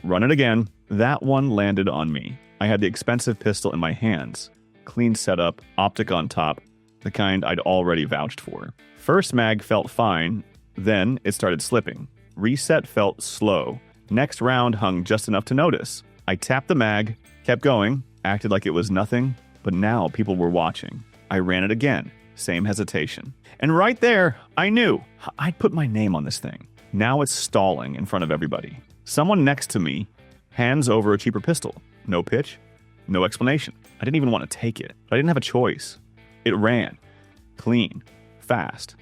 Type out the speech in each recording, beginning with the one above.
run it again. That one landed on me. I had the expensive pistol in my hands. Clean setup, optic on top, the kind I'd already vouched for. First mag felt fine, then it started slipping. Reset felt slow. Next round hung just enough to notice. I tapped the mag, kept going, acted like it was nothing, but now people were watching. I ran it again, same hesitation. And right there, I knew I'd put my name on this thing. Now it's stalling in front of everybody. Someone next to me hands over a cheaper pistol. No pitch, no explanation. I didn't even want to take it, but I didn't have a choice. It ran. Clean. Fast.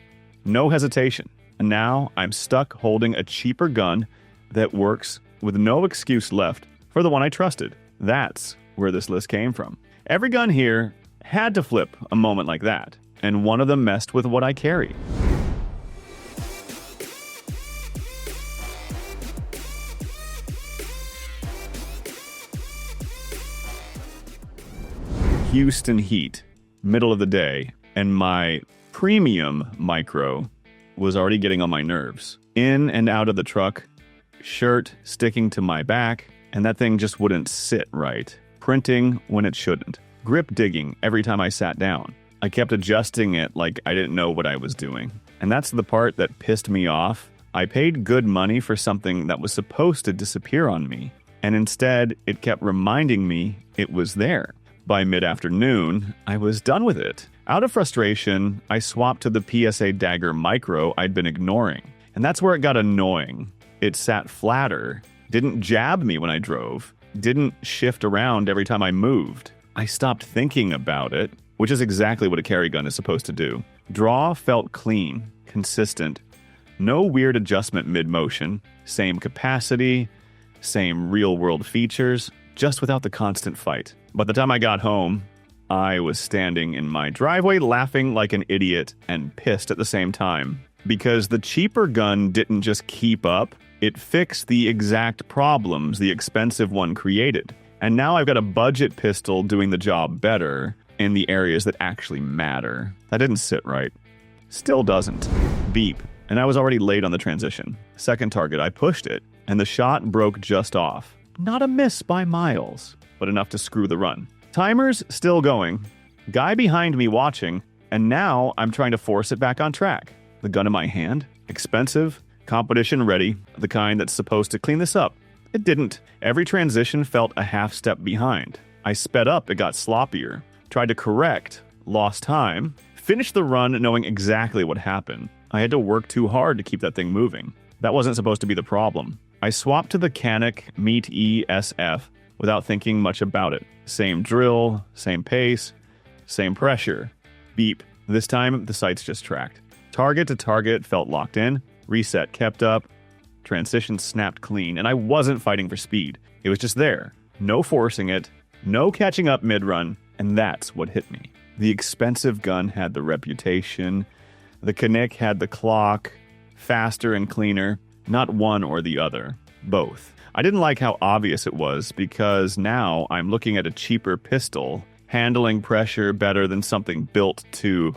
No hesitation. And now I'm stuck holding a cheaper gun that works with no excuse left for the one I trusted. That's where this list came from. Every gun here had to flip a moment like that, and one of them messed with what I carry. Houston heat, middle of the day, and my premium micro was already getting on my nerves. In and out of the truck, shirt sticking to my back, and that thing just wouldn't sit right. Printing when it shouldn't. Grip digging every time I sat down. I kept adjusting it like I didn't know what I was doing. And that's the part that pissed me off. I paid good money for something that was supposed to disappear on me, and instead it kept reminding me it was there. By mid-afternoon, I was done with it. Out of frustration, I swapped to the PSA Dagger Micro I'd been ignoring. And that's where it got annoying. It sat flatter, didn't jab me when I drove, didn't shift around every time I moved. I stopped thinking about it, which is exactly what a carry gun is supposed to do. Draw felt clean, consistent, no weird adjustment mid-motion, same capacity, same real-world features, just without the constant fight. By the time I got home, I was standing in my driveway laughing like an idiot and pissed at the same time. Because the cheaper gun didn't just keep up, it fixed the exact problems the expensive one created. And now I've got a budget pistol doing the job better in the areas that actually matter. That didn't sit right. Still doesn't. Beep. And I was already late on the transition. Second target, I pushed it, and the shot broke just off. Not a miss by miles, but enough to screw the run. Timer's still going. Guy behind me watching, and now I'm trying to force it back on track. The gun in my hand, expensive, competition ready, the kind that's supposed to clean this up. It didn't. Every transition felt a half step behind. I sped up, it got sloppier. Tried to correct, lost time. Finished the run knowing exactly what happened. I had to work too hard to keep that thing moving. That wasn't supposed to be the problem. I swapped to the Canic Meet ESF without thinking much about it. Same drill, same pace, same pressure. Beep. This time, the sights just tracked. Target to target felt locked in. Reset kept up. Transition snapped clean, and I wasn't fighting for speed. It was just there. No forcing it, no catching up mid-run, and that's what hit me. The expensive gun had the reputation. The Canic had the clock. Faster and cleaner. Not one or the other. Both. I didn't like how obvious it was because now I'm looking at a cheaper pistol, handling pressure better than something built to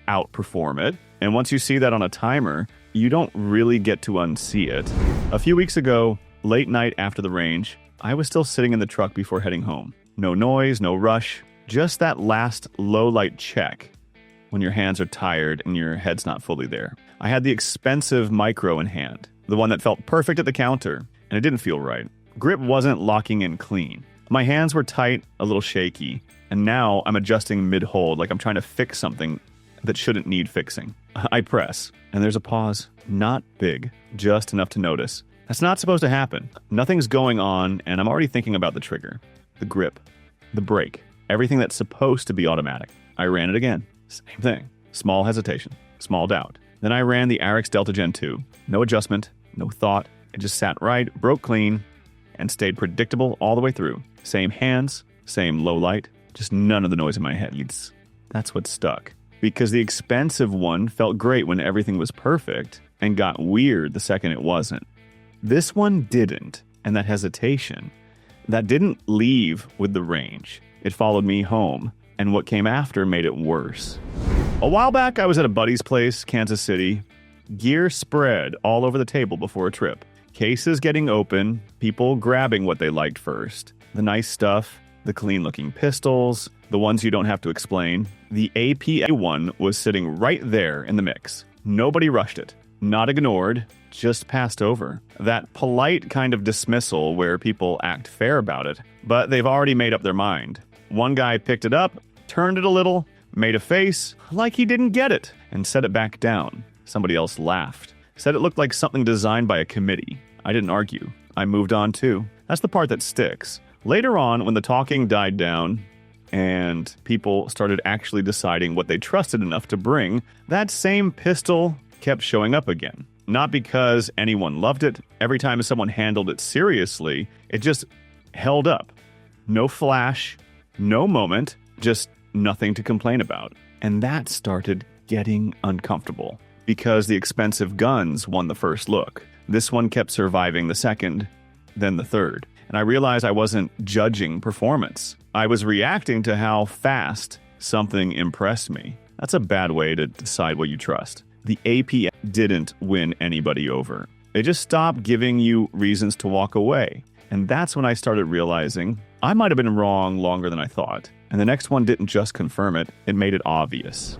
outperform it. And once you see that on a timer, you don't really get to unsee it. A few weeks ago, late night after the range, I was still sitting in the truck before heading home. No noise, no rush, just that last low light check when your hands are tired and your head's not fully there. I had the expensive micro in hand, the one that felt perfect at the counter, and it didn't feel right. Grip wasn't locking in clean. My hands were tight, a little shaky, and now I'm adjusting mid-hold like I'm trying to fix something that shouldn't need fixing. I press, and there's a pause. Not big, just enough to notice. That's not supposed to happen. Nothing's going on, and I'm already thinking about the trigger, the grip, the brake, everything that's supposed to be automatic. I ran it again. Same thing. Small hesitation, small doubt. Then I ran the Arix Delta Gen 2. No adjustment, no thought. It just sat right, broke clean, and stayed predictable all the way through. Same hands, same low light, just none of the noise in my head. That's what stuck. Because the expensive one felt great when everything was perfect and got weird the second it wasn't. This one didn't, and that hesitation, that didn't leave with the range. It followed me home, and what came after made it worse. A while back, I was at a buddy's place, Kansas City. Gear spread all over the table before a trip. Cases getting open, people grabbing what they liked first. The nice stuff, the clean-looking pistols, the ones you don't have to explain. The APA one was sitting right there in the mix. Nobody rushed it. Not ignored, just passed over. That polite kind of dismissal where people act fair about it, but they've already made up their mind. One guy picked it up, turned it a little, made a face like he didn't get it, and set it back down. Somebody else laughed. Said it looked like something designed by a committee. I didn't argue. I moved on too. That's the part that sticks. Later on, when the talking died down and people started actually deciding what they trusted enough to bring, that same pistol kept showing up again. Not because anyone loved it. Every time someone handled it seriously, it just held up. No flash, no moment, just nothing to complain about. And that started getting uncomfortable because the expensive guns won the first look. This one kept surviving the second, then the third. And I realized I wasn't judging performance. I was reacting to how fast something impressed me. That's a bad way to decide what you trust. The APA didn't win anybody over. It just stopped giving you reasons to walk away. And that's when I started realizing I might have been wrong longer than I thought. And the next one didn't just confirm it, it made it obvious.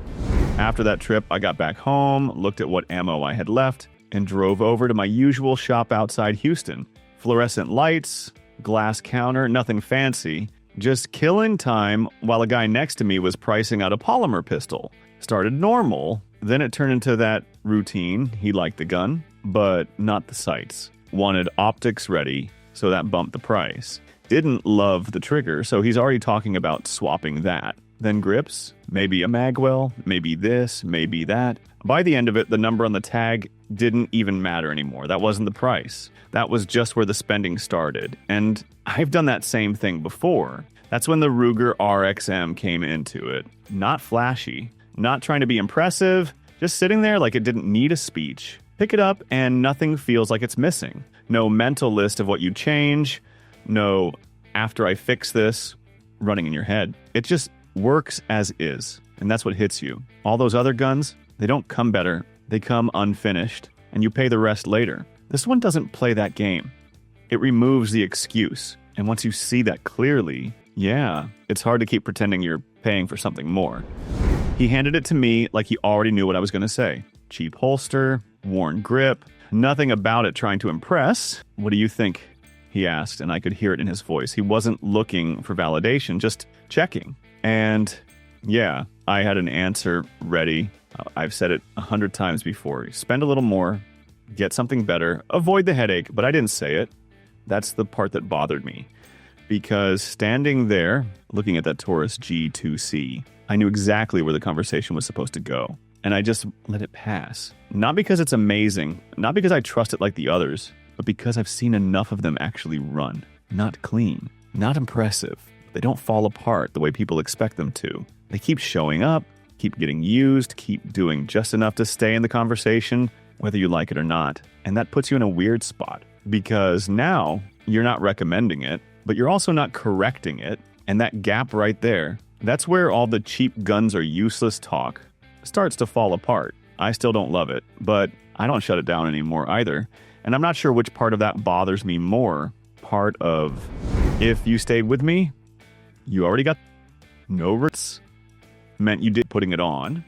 After that trip, I got back home, looked at what ammo I had left, and drove over to my usual shop outside Houston. Fluorescent lights, glass counter, nothing fancy, just killing time while a guy next to me was pricing out a polymer pistol. Started normal, then it turned into that routine. He liked the gun, but not the sights. Wanted optics ready, so that bumped the price. Didn't love the trigger, so he's already talking about swapping that. Then grips, maybe a magwell, maybe this, maybe that. By the end of it, the number on the tag didn't even matter anymore. That wasn't the price. That was just where the spending started. And I've done that same thing before. That's when the Ruger RXM came into it. Not flashy, not trying to be impressive, just sitting there like it didn't need a speech. Pick it up and nothing feels like it's missing. No mental list of what you change. No, after I fix this, running in your head. It just works as is. And that's what hits you. All those other guns, they don't come better. They come unfinished. And you pay the rest later. This one doesn't play that game. It removes the excuse. And once you see that clearly, yeah, it's hard to keep pretending you're paying for something more. He handed it to me like he already knew what I was going to say. Cheap holster, worn grip, nothing about it trying to impress. What do you think? He asked, and I could hear it in his voice. He wasn't looking for validation, just checking. And yeah, I had an answer ready. I've said it 100 times before. Spend a little more, get something better, avoid the headache, but I didn't say it. That's the part that bothered me. Because standing there, looking at that Taurus G2C, I knew exactly where the conversation was supposed to go. And I just let it pass. Not because it's amazing, not because I trust it like the others, but because I've seen enough of them actually run. Not clean, not impressive. They don't fall apart the way people expect them to. They keep showing up, keep getting used, keep doing just enough to stay in the conversation, whether you like it or not. And that puts you in a weird spot. Because now, you're not recommending it, but you're also not correcting it. And that gap right there, that's where all the cheap guns are useless talk starts to fall apart. I still don't love it, but I don't shut it down anymore either. And I'm not sure which part of that bothers me more. Part of, if you stayed with me, you already got no roots. Meant you did putting it on.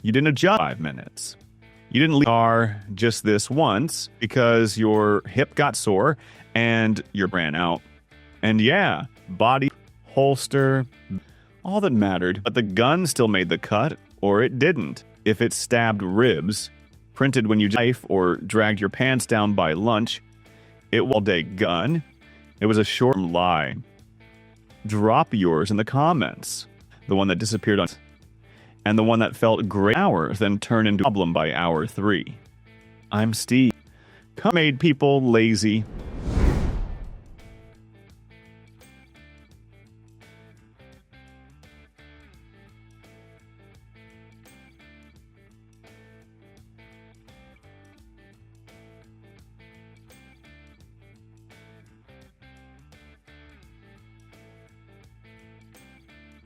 You didn't adjust 5 minutes. You didn't leave the car just this once because your hip got sore and your ran out. And yeah, body, holster, all that mattered. But the gun still made the cut, or it didn't. If it stabbed ribs, printed when you knife or dragged your pants down by lunch, it was all-day gun. It was a short lie. Drop yours in the comments. The one that disappeared on... and the one that felt great hours, then turned into a problem by hour 3. I'm Steve. Made people lazy.